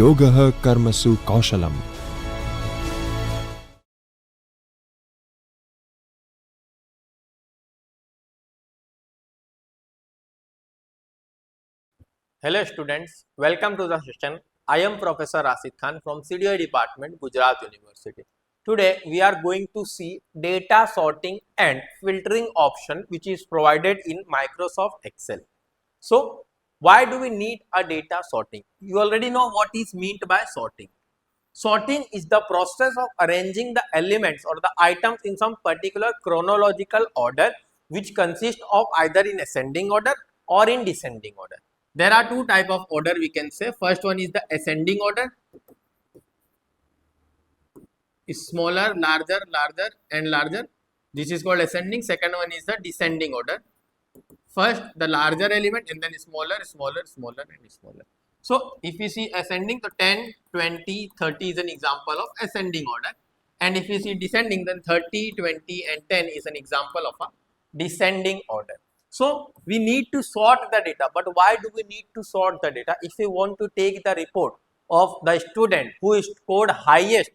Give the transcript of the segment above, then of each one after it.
योगः कर्मसु कौशलम्. Hello students, welcome to the session. I am Professor Rasid Khan from CDI Department, Gujarat University. Today we are going to see data sorting and filtering option which is provided in Microsoft Excel. So why do we need a data sorting? You already know what is meant by sorting. Sorting is the process of arranging the elements or the items in some particular chronological order which consists of either in ascending order or in descending order. There are two type of order we can say. First one is the ascending order, is smaller, larger, larger and larger. This is called ascending. Second one is the descending order. First the larger element and then smaller, smaller, smaller and smaller. So if we see ascending, so 10, 20, 30 is an example of ascending order. And if we see descending, then 30, 20 and 10 is an example of a descending order. So we need to sort the data, but why do we need to sort the data? If we want to take the report of the student who scored highest,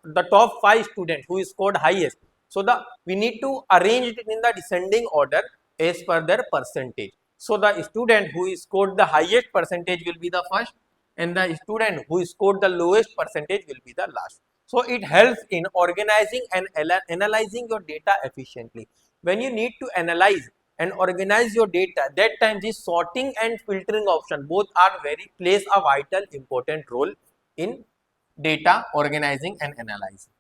the top 5 students who scored highest, so we need to arrange it in the descending order as per their percentage. So the student who scored the highest percentage will be the first and the student who scored the lowest percentage will be the last. So it helps in organizing and analyzing your data efficiently. When you need to analyze and organize your data, that time this sorting and filtering option both are plays a vital important role in data organizing and analyzing.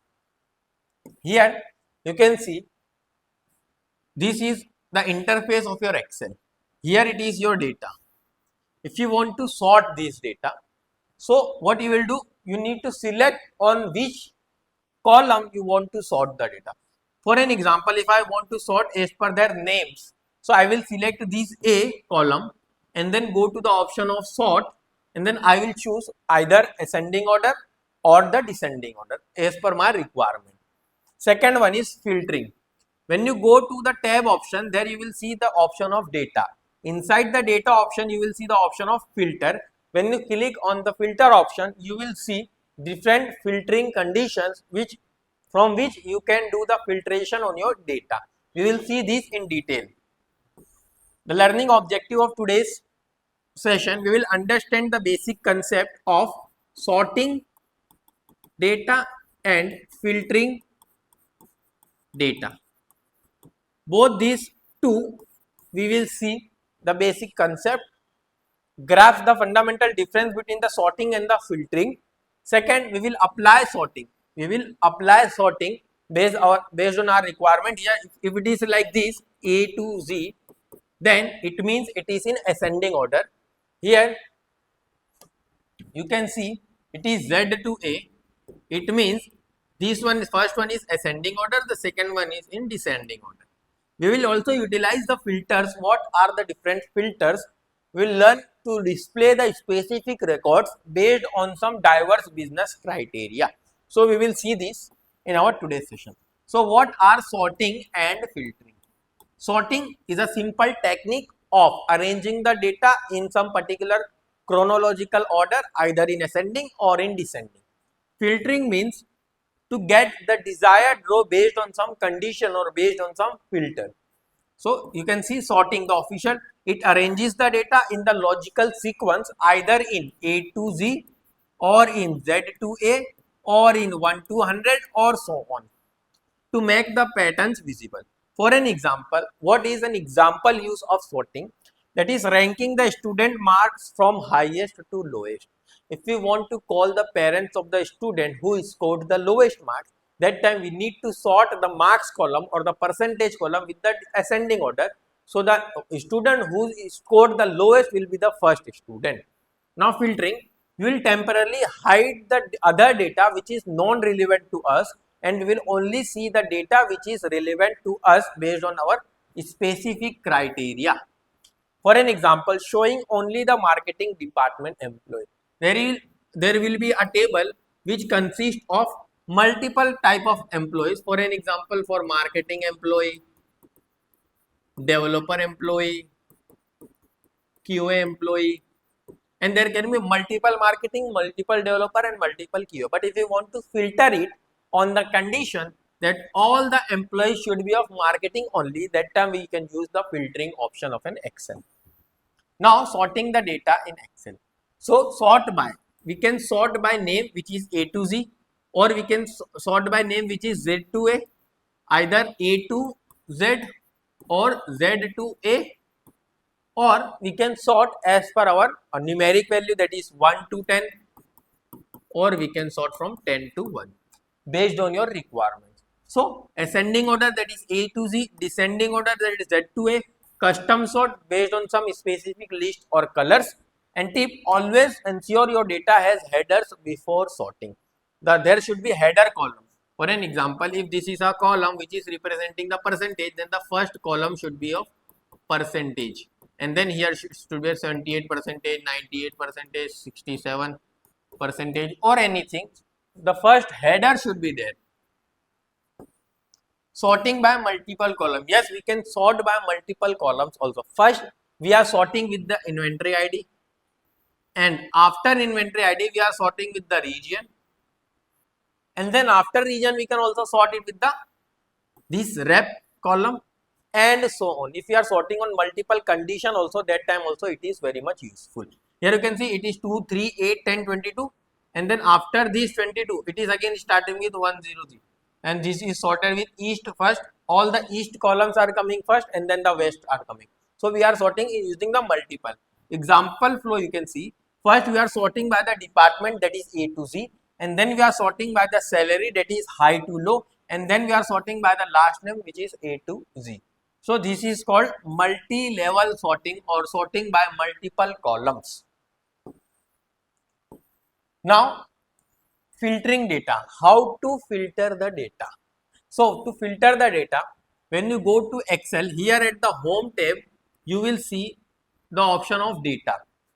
Here you can see this is the interface of your Excel. Here it is your data. If you want to sort this data, so what you will do, you need to select on which column you want to sort the data. For an example, if I want to sort as per their names, so I will select this A column and then go to the option of sort and then I will choose either ascending order or the descending order as per my requirement. Second one is filtering. When you go to the tab option, there you will see the option of data. Inside the data option, you will see the option of filter. When you click on the filter option, you will see different filtering conditions from which you can do the filtration on your data. We will see this in detail. The learning objective of today's session, we will understand the basic concept of sorting data and filtering data. Both these two we will see the basic concept, grasp the fundamental difference between the sorting and the filtering. Second, we will apply sorting. We will apply sorting based on our requirement. Here, if it is like this A to Z, then it means it is in ascending order. Here you can see it is Z to A. It means this one, first one is ascending order, the second one is in descending order. We will also utilize the filters. What are the different filters? We will learn to display the specific records based on some diverse business criteria. So we will see this in our today's session. So what are sorting and filtering? Sorting is a simple technique of arranging the data in some particular chronological order, either in ascending or in descending. Filtering means to get the desired row based on some condition or based on some filter. So you can see sorting, the official, it arranges the data in the logical sequence either in A to Z or in Z to A or in 1 to 100 or so on to make the patterns visible. For an example, what is an example use of sorting? That is ranking the student marks from highest to lowest. If we want to call the parents of the student who scored the lowest marks, that time we need to sort the marks column or the percentage column with the ascending order. So the student who scored the lowest will be the first student. Now filtering, you will temporarily hide the other data which is non-relevant to us and we will only see the data which is relevant to us based on our specific criteria. For an example, showing only the marketing department employee. There will be a table which consists of multiple type of employees. For an example, for marketing employee, developer employee, QA employee, and there can be multiple marketing, multiple developer and multiple QA. But if you want to filter it on the condition that all the employees should be of marketing only, that time we can use the filtering option of an Excel. Now sorting the data in Excel. So sort by, we can sort by name which is A to Z, or we can sort by name which is Z to A, either A to Z or Z to A, or we can sort as per our numeric value, that is 1 to 10, or we can sort from 10 to 1 based on your requirements. So ascending order, that is A to Z, descending order, that is Z to A, custom sort based on some specific list or colors. And tip, always ensure your data has headers before sorting. There should be header column. For an example, if this is a column which is representing the percentage, then the first column should be of percentage, and then here should be 78%, 98%, 67% or anything. The first header should be there. Sorting by multiple columns. Yes, we can sort by multiple columns also. First, we are sorting with the inventory ID, and after inventory ID, we are sorting with the region, and then after region, we can also sort it with the this rep column, and so on. If you are sorting on multiple condition also, that time also it is very much useful. Here you can see it is 2, 3, 8, 10, 22, and then after this 22, it is again starting with 1, 0, 0, and this is sorted with east first. All the east columns are coming first, and then the west are coming. So we are sorting using the multiple. Example flow, you can see first we are sorting by the department, that is A to Z, and then we are sorting by the salary, that is high to low, and then we are sorting by the last name, which is A to Z. So this is called multi-level sorting or sorting by multiple columns. Now filtering data. How to filter the data? So to filter the data, when you go to Excel, here at the home tab, you will see the option of data.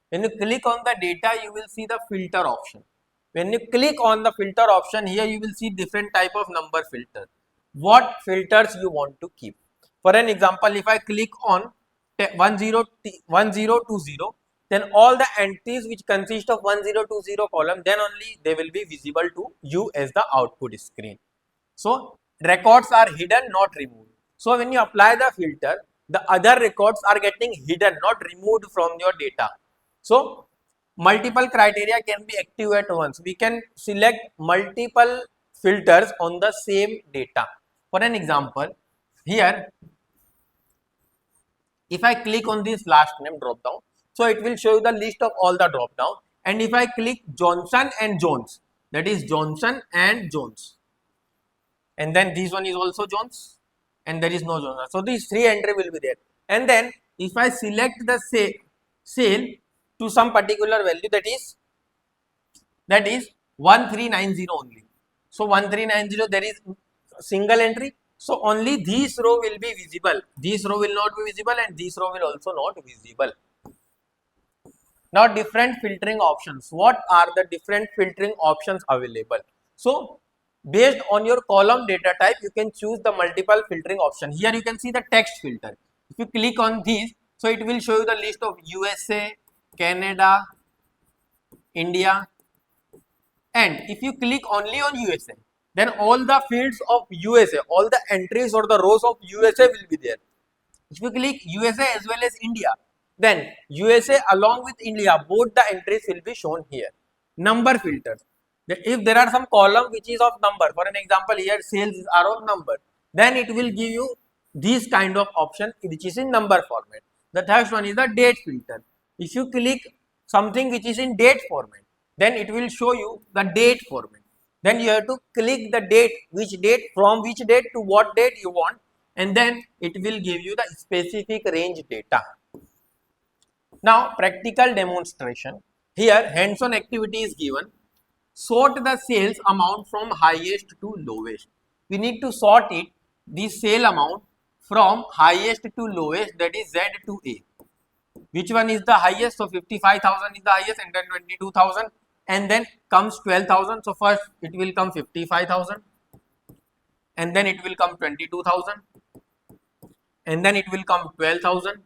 When you click on the data, you will see the filter option. When you click on the filter option, here you will see different type of number filter. What filters you want to keep? For an example, if I click on 1020, then all the entries which consist of 1020 column, then only they will be visible to you as the output screen. So records are hidden, not removed. So when you apply the filter, the other records are getting hidden, not removed from your data. So multiple criteria can be active at once. We can select multiple filters on the same data. For an example, here if I click on this last name drop down, so it will show you the list of all the drop down, and if I click Johnson and Jones, that is Johnson and Jones, and then this one is also Jones, and there is no Johnson. So these three entry will be there, and then if I select the sale to some particular value, that is 1390 only. So 1390, there is single entry. So only this row will be visible. This row will not be visible, and this row will also not visible. Now different filtering options. What are the different filtering options available? So based on your column data type, you can choose the multiple filtering option. Here you can see the text filter. If you click on this, so it will show you the list of USA, Canada, India, and if you click only on USA, then all the fields of USA, all the entries or the rows of USA will be there. If you click USA as well as India, then USA along with India, both the entries will be shown here. Number filters. If there are some column which is of number, for an example here sales are of number, then it will give you this kind of option which is in number format. The third one is the date filter. If you click something which is in date format, then it will show you the date format. Then you have to click the date, which date, from which date to what date you want, and then it will give you the specific range data. Now practical demonstration. Here hands-on activity is given. Sort the sales amount from highest to lowest. We need to sort it, the sale amount from highest to lowest, that is Z to A. Which one is the highest? So 55,000 is the highest, and then 22,000, and then comes 12,000. So first it will come 55,000, and then it will come 22,000, and then it will come 12,000,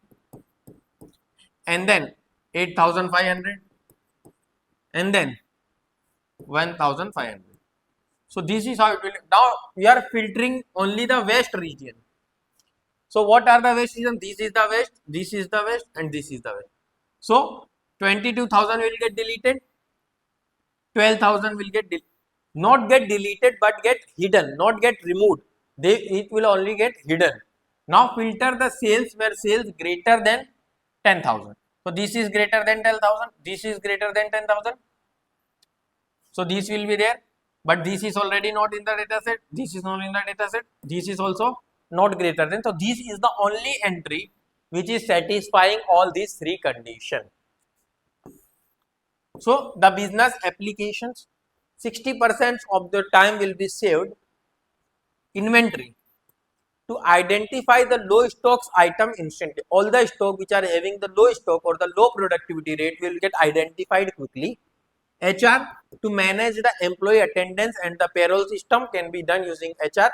and then 8,500, and then 1500. So this is how it will. Now we are filtering only the west region. So what are the west region? This is the west, this is the west, and this is the west. So 22,000 will get deleted, 12,000 will get not get deleted but get hidden, not get removed. It will only get hidden. Now filter the sales where sales greater than 10,000. So this is greater than 10,000. This is greater than 10,000. So this will be there, but this is already not in the data set. This is not in the data set. This is also not greater than. So this is the only entry which is satisfying all these three conditions. So the business applications, 60% of the time will be saved. Inventory, to identify the low stocks item instantly. All the stock which are having the low stock or the low productivity rate will get identified quickly. HR, to manage the employee attendance and the payroll system can be done using HR.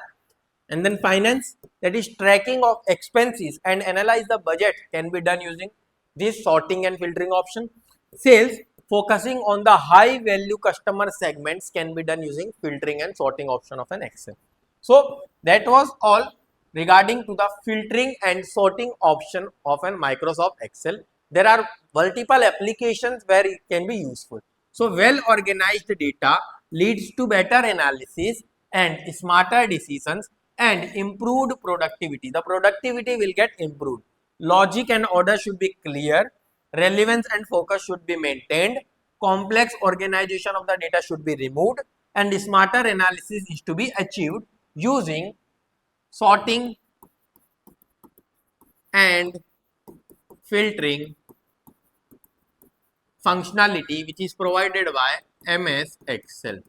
And then finance, that is tracking of expenses and analyze the budget can be done using this sorting and filtering option. Sales, focusing on the high value customer segments can be done using filtering and sorting option of an Excel. So that was all regarding to the filtering and sorting option of an Microsoft Excel. There are multiple applications where it can be useful. So well organized data leads to better analysis and smarter decisions and improved productivity. The productivity will get improved. Logic and order should be clear. Relevance and focus should be maintained. Complex organization of the data should be removed, and smarter analysis is to be achieved using sorting and filtering functionality which is provided by MS Excel.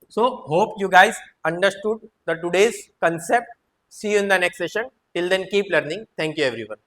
So hope you guys understood the today's concept. See you in the next session. Till then, keep learning. Thank you everyone.